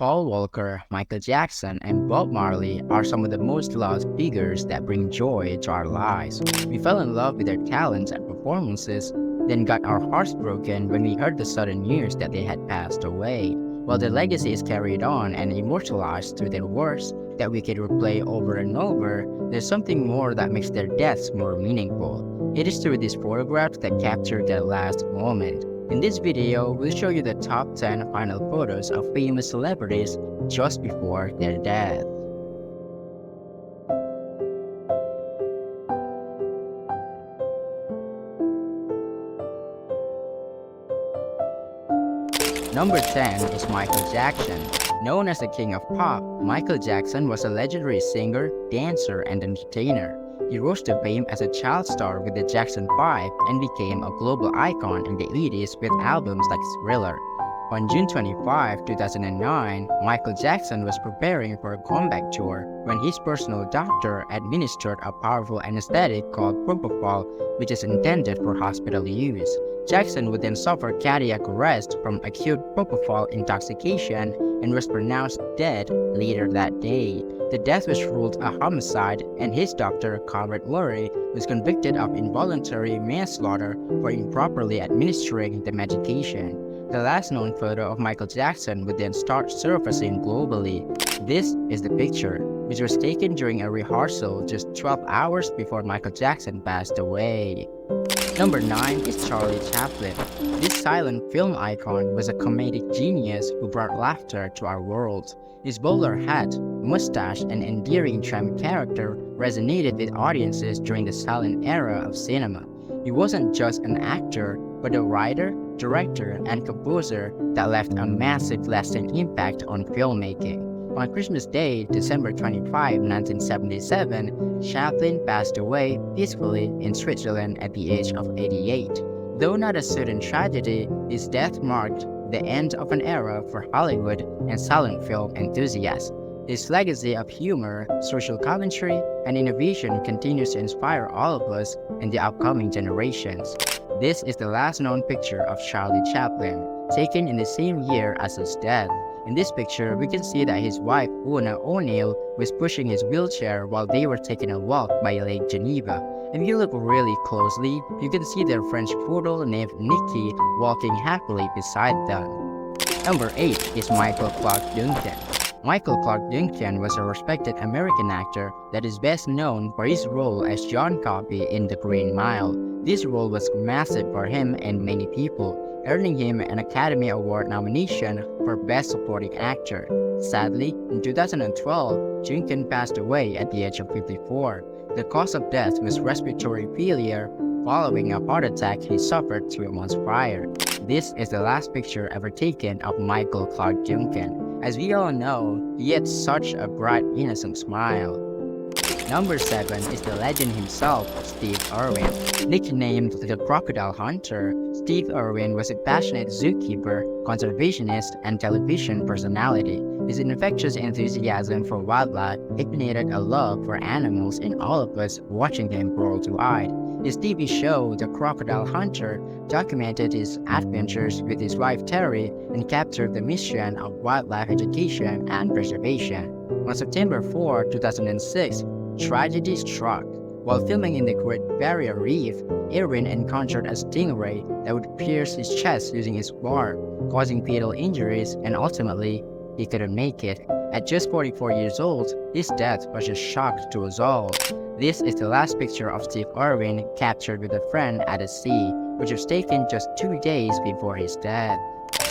Paul Walker, Michael Jackson, and Bob Marley are some of the most loved figures that bring joy to our lives. We fell in love with their talents and performances, then got our hearts broken when we heard the sudden news that they had passed away. While their legacy is carried on and immortalized through their works that we can replay over and over, there's something more that makes their deaths more meaningful. It is through these photographs that capture their last moment. In this video, we'll show you the top 10 final photos of famous celebrities just before their death. Number 10 is Michael Jackson. Known as the King of Pop, Michael Jackson was a legendary singer, dancer, and entertainer. He rose to fame as a child star with the Jackson 5 and became a global icon in the 80s with albums like Thriller. On June 25, 2009, Michael Jackson was preparing for a comeback tour when his personal doctor administered a powerful anesthetic called propofol, which is intended for hospital use. Jackson would then suffer cardiac arrest from acute propofol intoxication and was pronounced dead later that day. The death was ruled a homicide, and his doctor, Comrade Mori, was convicted of involuntary manslaughter for improperly administering the medication. The last known photo of Michael Jackson would then start surfacing globally. This is the picture, which was taken during a rehearsal just 12 hours before Michael Jackson passed away. Number 9 is Charlie Chaplin. This silent film icon was a comedic genius who brought laughter to our world. His bowler hat, mustache, and endearing tramp character resonated with audiences during the silent era of cinema. He wasn't just an actor, but a writer, director, and composer that left a massive lasting impact on filmmaking. On Christmas Day, December 25, 1977, Chaplin passed away peacefully in Switzerland at the age of 88. Though not a sudden tragedy, his death marked the end of an era for Hollywood and silent film enthusiasts. His legacy of humor, social commentary, and innovation continues to inspire all of us and the upcoming generations. This is the last known picture of Charlie Chaplin, taken in the same year as his death. In this picture, we can see that his wife, Una O'Neill, was pushing his wheelchair while they were taking a walk by Lake Geneva. If you look really closely, you can see their French poodle named Nikki walking happily beside them. Number 8 is Michael Clarke Duncan. Michael Clarke Duncan was a respected American actor that is best known for his role as John Copy in The Green Mile. This role was massive for him and many people, earning him an Academy Award nomination for Best Supporting Actor. Sadly, in 2012, Duncan passed away at the age of 54. The cause of death was respiratory failure following a heart attack he suffered 3 months prior. This is the last picture ever taken of Michael Clarke Duncan. As we all know, he had such a bright, innocent smile. Number 7 is the legend himself, Steve Irwin. Nicknamed the Crocodile Hunter, Steve Irwin was a passionate zookeeper, conservationist, and television personality. His infectious enthusiasm for wildlife ignited a love for animals in all of us watching them worldwide. His TV show, The Crocodile Hunter, documented his adventures with his wife Terry and captured the mission of wildlife education and preservation. On September 4, 2006, tragedy struck. While filming in the Great Barrier Reef, Irwin encountered a stingray that would pierce his chest using its barb, causing fatal injuries, and ultimately, he couldn't make it. At just 44 years old, his death was a shock to us all. This is the last picture of Steve Irwin captured with a friend at the sea, which was taken just 2 days before his death.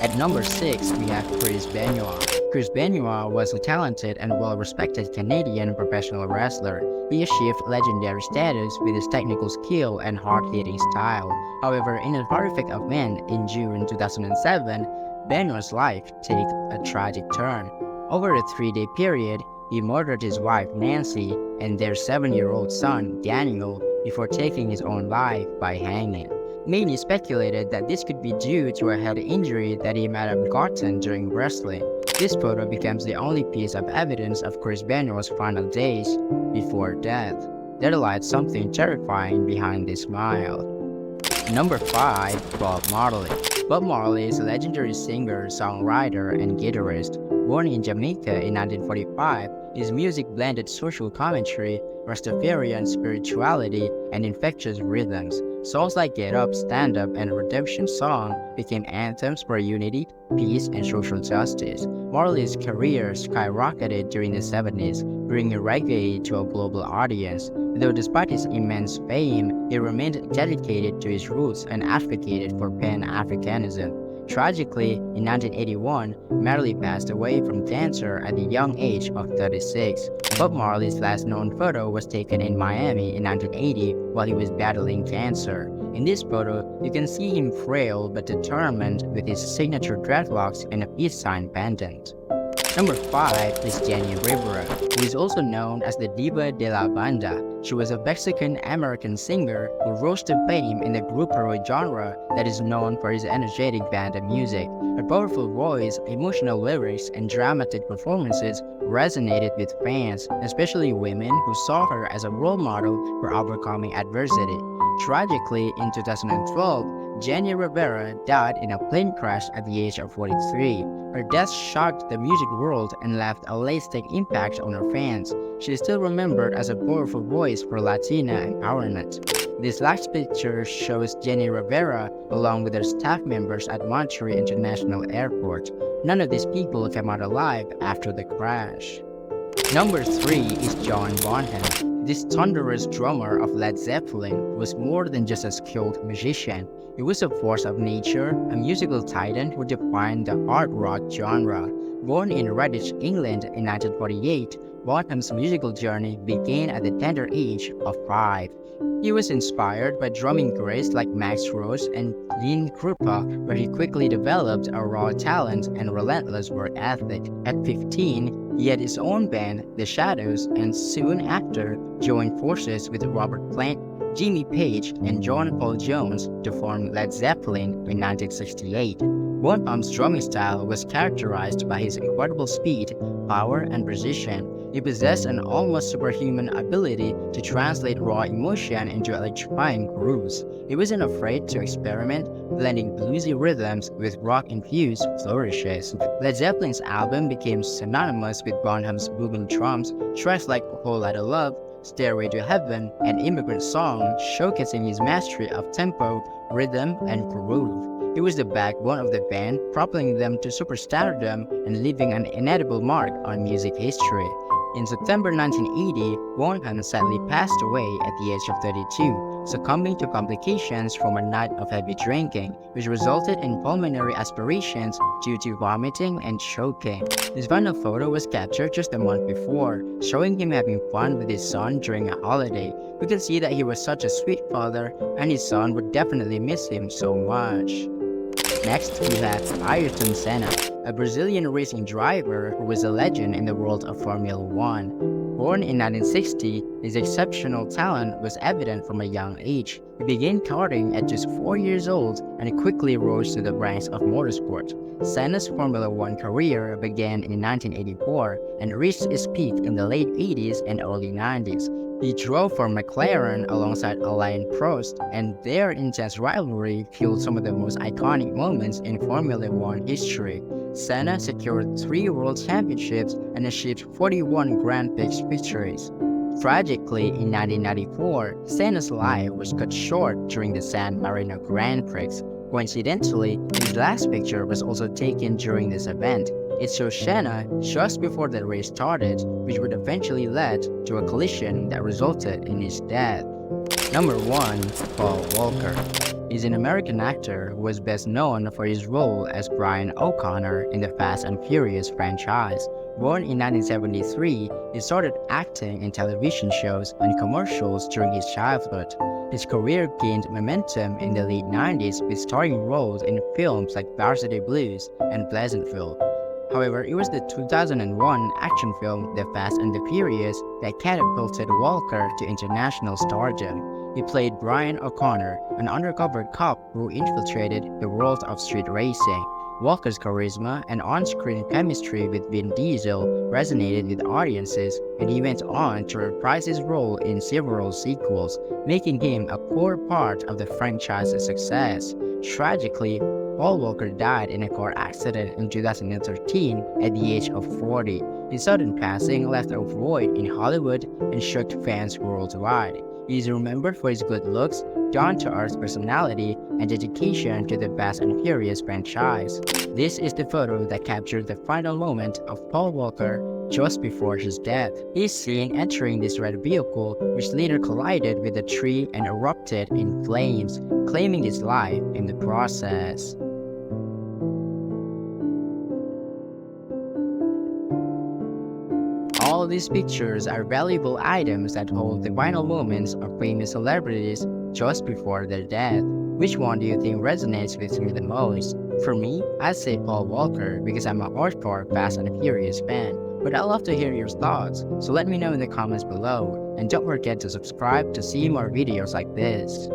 At number 6, we have Chris Benoit. Chris Benoit was a talented and well-respected Canadian professional wrestler. He achieved legendary status with his technical skill and hard-hitting style. However, in a horrific event in June 2007, Benoit's life took a tragic turn. Over a 3-day period, he murdered his wife Nancy and their 7-year-old son Daniel before taking his own life by hanging. Many speculated that this could be due to a head injury that he might have gotten during wrestling. This photo becomes the only piece of evidence of Chris Benoit's final days before death. There lies something terrifying behind this smile. Number 5. Bob Marley. Bob Marley is a legendary singer, songwriter, and guitarist. Born in Jamaica in 1945, his music blended social commentary, Rastafarian spirituality, and infectious rhythms. Songs like Get Up, Stand Up, and Redemption Song became anthems for unity, peace, and social justice. Marley's career skyrocketed during the 70s, bringing reggae to a global audience. Though despite his immense fame, he remained dedicated to his roots and advocated for Pan-Africanism. Tragically, in 1981, Marley passed away from cancer at the young age of 36. Bob Marley's last known photo was taken in Miami in 1980 while he was battling cancer. In this photo, you can see him frail but determined with his signature dreadlocks and a peace sign pendant. Number 5 is Jenny Rivera, who is also known as the Diva de la Banda. She was a Mexican-American singer who rose to fame in the grupero genre that is known for his energetic banda music. Her powerful voice, emotional lyrics, and dramatic performances resonated with fans, especially women who saw her as a role model for overcoming adversity. Tragically, in 2012, Jenny Rivera died in a plane crash at the age of 43. Her death shocked the music world and left a lasting impact on her fans. She is still remembered as a powerful voice for Latina empowerment. This last picture shows Jenny Rivera along with her staff members at Montreal International Airport. None of these people came out alive after the crash. Number 3 is John Bonham. This thunderous drummer of Led Zeppelin was more than just a skilled musician. He was a force of nature, a musical titan who defined the hard rock genre. Born in Redditch, England in 1948, Bonham's musical journey began at the tender age of 5. He was inspired by drumming greats like Max Roach and Gene Krupa, where he quickly developed a raw talent and relentless work ethic. At 15, he had his own band, The Shadows, and soon after joined forces with Robert Plant, Jimmy Page, and John Paul Jones to form Led Zeppelin in 1968. Bonham's drumming style was characterized by his incredible speed, power, and precision. He possessed an almost superhuman ability to translate raw emotion into electrifying grooves. He wasn't afraid to experiment, blending bluesy rhythms with rock-infused flourishes. Led Zeppelin's album became synonymous with Bonham's booming drums. Tracks like Whole Lotta Love, Stairway to Heaven, and Immigrant Song showcasing his mastery of tempo, rhythm, and groove. He was the backbone of the band, propelling them to superstardom and leaving an indelible mark on music history. In September 1980, Bonham sadly passed away at the age of 32, succumbing to complications from a night of heavy drinking, which resulted in pulmonary aspirations due to vomiting and choking. His final photo was captured just a month before, showing him having fun with his son during a holiday. We can see that he was such a sweet father, and his son would definitely miss him so much. Next, we have Ayrton Senna, a Brazilian racing driver who was a legend in the world of Formula One. Born in 1960, his exceptional talent was evident from a young age. He began karting at just 4 years old and quickly rose to the ranks of motorsport. Senna's Formula One career began in 1984 and reached its peak in the late 80s and early 90s. He drove for McLaren alongside Alain Prost, and their intense rivalry fueled some of the most iconic moments in Formula One history. Senna secured 3 world championships and achieved 41 Grand Prix victories. Tragically, in 1994, Senna's life was cut short during the San Marino Grand Prix. Coincidentally, his last picture was also taken during this event. It shows Senna just before the race started, which would eventually lead to a collision that resulted in his death. Number 1. Paul Walker. He's an American actor who was best known for his role as Brian O'Connor in the Fast and Furious franchise. Born in 1973, he started acting in television shows and commercials during his childhood. His career gained momentum in the late 90s with starring roles in films like Varsity Blues and Pleasantville. However, it was the 2001 action film The Fast and the Furious that catapulted Walker to international stardom. He played Brian O'Connor, an undercover cop who infiltrated the world of street racing. Walker's charisma and on-screen chemistry with Vin Diesel resonated with audiences, and he went on to reprise his role in several sequels, making him a core part of the franchise's success. Tragically, Paul Walker died in a car accident in 2013 at the age of 40. His sudden passing left a void in Hollywood and shocked fans worldwide. He is remembered for his good looks, down-to-earth personality, and dedication to the Fast and Furious franchise. This is the photo that captured the final moment of Paul Walker just before his death. He is seen entering this red vehicle, which later collided with a tree and erupted in flames, claiming his life in the process. All these pictures are valuable items that hold the final moments of famous celebrities just before their death. Which one do you think resonates with me the most? For me, I'd say Paul Walker because I'm a hardcore Fast and Furious fan. But I'd love to hear your thoughts, so let me know in the comments below. And don't forget to subscribe to see more videos like this.